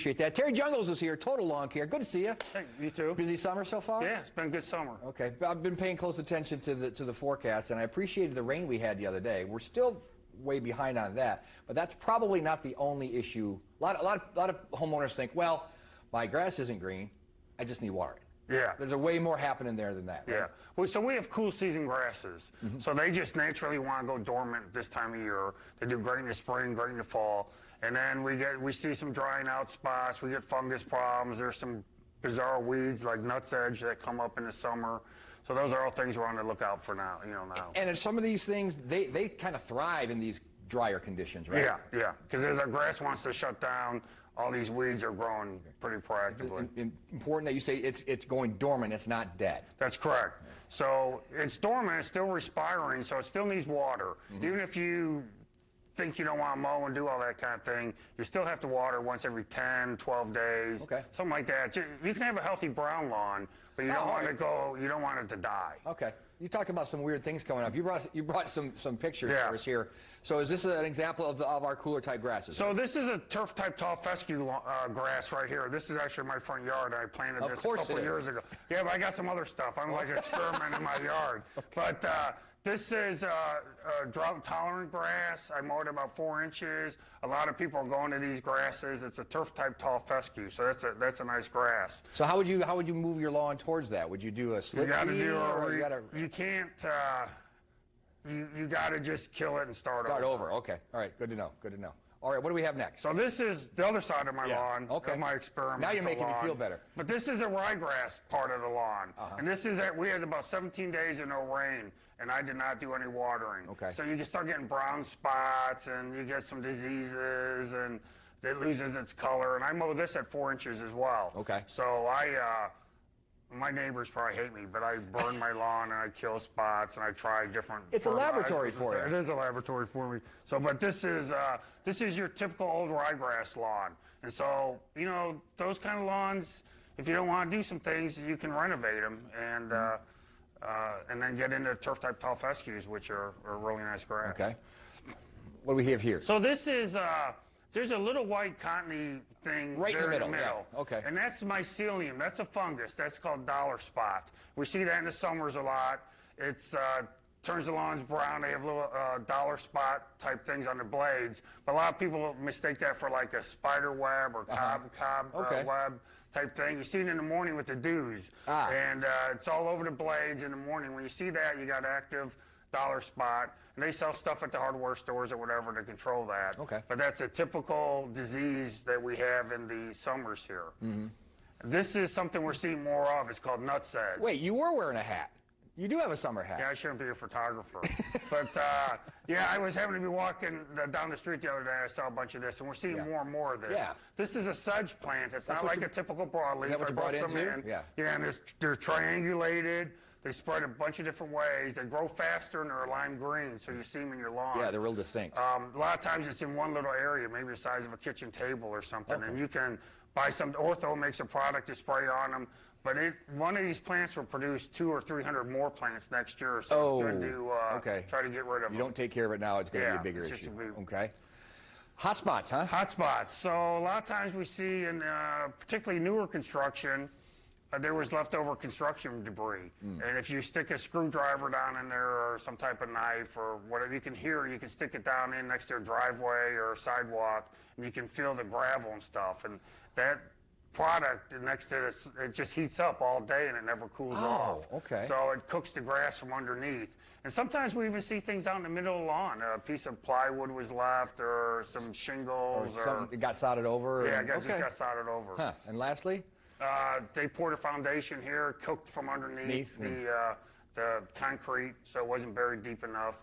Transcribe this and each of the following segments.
Appreciate that. Terry Jungles is here, Total Lawn Care. Good to see you. Hey, you too. Busy summer so far? Yeah, it's been a good summer. Okay, I've been paying close attention to the forecast, and I appreciated the rain we had the other day. We're still way behind on that, but that's probably not the only issue. A lot of homeowners think, well, my grass isn't green, I just need watering. Yeah. There's a way more happening there than that. Right? Yeah. Well, so we have cool season grasses. So they just naturally want to go dormant this time of year. They do great in the spring, great in the fall. And then we see some drying out spots. We get fungus problems. There's some bizarre weeds like nutsedge that come up in the summer. So those are all things we're on the lookout for now, now. And some of these things, they kind of thrive in these drier conditions, right? Yeah. Because as our grass wants to shut down, all these weeds are growing pretty proactively. Important that you say it's going dormant, it's not dead. That's correct. So it's dormant, it's still respiring, so it still needs water. Even if you think you don't want to mow and do all that kind of thing, you still have to water once every 10, 12 days, something like that. You can have a healthy brown lawn, but you don't want you don't want it to die. Okay. You talked about some weird things coming up. You brought some pictures for us here. So is this an example of our cooler type grasses? So this is a turf type tall fescue grass right here. This is actually my front yard. I planted this a couple of years ago. Yeah, but I got some other stuff. I'm like an experiment in my yard. But this is a drought tolerant grass. I mowed about 4 inches. A lot of people are going to these grasses. It's a turf type tall fescue, so that's a nice grass. So how would you move your lawn towards that? Would you do a slip seed? You can't. You got to just kill it and start over. Okay. All right. Good to know. Good to know. All right. What do we have next? So this is the other side of my lawn. Okay. Of my experiment. Now you're making me feel better. But this is a ryegrass part of the lawn, and this is we had about 17 days of no rain, and I did not do any watering. Okay. So you can start getting brown spots, and you get some diseases, and it loses its color. And I mow this at 4 inches as well. Okay. So my neighbors probably hate me, but I burn my lawn and I kill spots and I try different. It's a laboratory for you. It is a laboratory for me. So, but this is your typical old ryegrass lawn, and so those kind of lawns. If you don't want to do some things, you can renovate them and then get into turf type tall fescues, which are really nice grass. Okay. What do we have here? So this is. There's a little white cottony thing right in the middle. Yeah. Okay. And that's mycelium. That's a fungus. That's called dollar spot. We see that in the summers a lot. It's turns the lawns brown. They have little dollar spot type things on the blades. But a lot of people mistake that for like a spider web or cob web type thing. You see it in the morning with the dews. And it's all over the blades in the morning. When you see that, you got active dollar spot, and they sell stuff at the hardware stores or whatever to control that. Okay. But that's a typical disease that we have in the summers here. This is something we're seeing more of. It's called nutsedge. Wait, you were wearing a hat. You do have a summer hat. Yeah, I shouldn't be a photographer. But yeah, I was having to be walking down the street the other day, and I saw a bunch of this, and we're seeing more and more of this. Yeah. This is a sedge plant. It's not like a typical broadleaf. Is that what you brought into? Yeah, and they're triangulated. They spread a bunch of different ways. They grow faster and they're lime green, so you see them in your lawn. Yeah, they're real distinct. A lot of times it's in one little area, maybe the size of a kitchen table or something, and you can buy some. Ortho makes a product to spray on them, but one of these plants will produce 200 or 300 more plants next year, so it's good to try to get rid of them. You don't take care of it now, it's going to be a bigger issue. Okay. Hot spots, huh? Hot spots. So a lot of times we see in particularly newer construction, there was leftover construction debris. And if you stick a screwdriver down in there or some type of knife or whatever, you can stick it down in next to a driveway or a sidewalk, and you can feel the gravel and stuff. And that product next to it, it just heats up all day and it never cools off. Okay. So it cooks the grass from underneath. And sometimes we even see things out in the middle of the lawn. A piece of plywood was left or some shingles. Or something got sodded over. Yeah, just got sodded over. Huh. And lastly? They poured a foundation here, cooked from underneath the concrete, so it wasn't buried deep enough.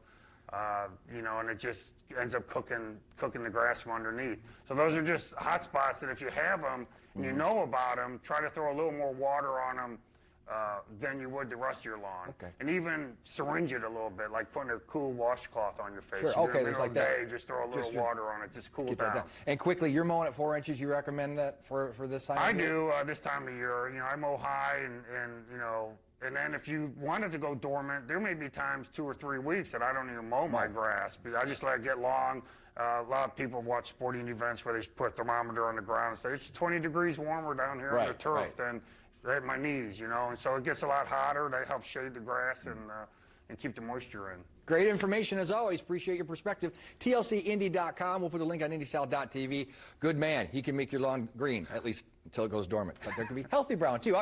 And it just ends up cooking the grass from underneath. So those are just hot spots that if you have them and you know about them, try to throw a little more water on them than you would the rest of your lawn. Okay. And even syringe it a little bit, like putting a cool washcloth on your face. Sure, You okay, in the there's middle like of the that. day, just throw a little Just water on it, just cool it Get that down. down. And quickly, you're mowing at 4 inches. You recommend that for this time? I of year? do this time of year. You know, I mow high, and you know, and then if you wanted to go dormant, there may be times 2 or 3 weeks that I don't even mow my grass. But I just let it get long. A lot of people watch sporting events where they just put a thermometer on the ground and say it's 20 degrees warmer down here on the Right, turf right. than at my knees, you know. And so it gets a lot hotter. That helps shade the grass and keep the moisture in. Great information as always. Appreciate your perspective. TLCindy.com. We'll put a link on IndyStyle.tv. Good man. He can make your lawn green, at least until it goes dormant. But there can be healthy brown too.